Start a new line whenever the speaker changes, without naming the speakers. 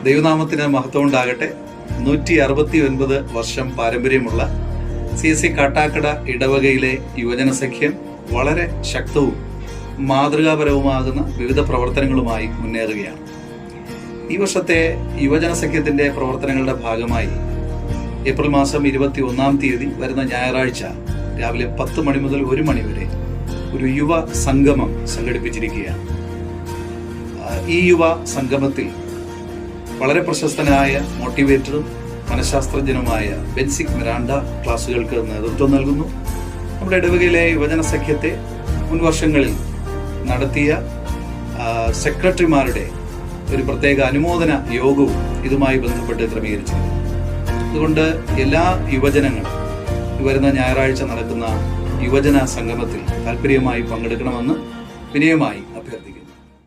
ദൈവനാമത്തിന് മഹത്വം ഉണ്ടാകട്ടെ. 169 വർഷം പാരമ്പര്യമുള്ള CSC കാട്ടാക്കട ഇടവകയിലെ യുവജന സഖ്യം വളരെ ശക്തവും മാതൃകാപരവുമാകുന്ന വിവിധ പ്രവർത്തനങ്ങളുമായി മുന്നേറുകയാണ്. ഈ വർഷത്തെ യുവജന സഖ്യത്തിന്റെ പ്രവർത്തനങ്ങളുടെ ഭാഗമായി ഏപ്രിൽ മാസം 21-ാം തീയതി വരുന്ന ഞായറാഴ്ച രാവിലെ 10 മണി മുതൽ 1 മണി വരെ ഒരു യുവ സംഗമം സംഘടിപ്പിച്ചിരിക്കുകയാണ്. ഈ യുവ സംഗമത്തിൽ വളരെ പ്രശസ്തനായ മോട്ടിവേറ്ററും മനഃശാസ്ത്രജ്ഞനുമായ ബെൻസിക് മിറാണ്ട ക്ലാസുകൾക്ക് നേതൃത്വം നൽകുന്നു. നമ്മുടെ ഇടവകയിലെ യുവജന സഖ്യത്തെ മുൻ വർഷങ്ങളിൽ നടത്തിയ സെക്രട്ടറിമാരുടെ ഒരു പ്രത്യേക അനുമോദന യോഗവും ഇതുമായി ബന്ധപ്പെട്ട് ക്രമീകരിച്ചിരുന്നു. അതുകൊണ്ട് എല്ലാ യുവജനങ്ങളും വരുന്ന ഞായറാഴ്ച നടക്കുന്ന യുവജന സംഗമത്തിൽ താല്പര്യമായി പങ്കെടുക്കണമെന്ന് വിനയമായി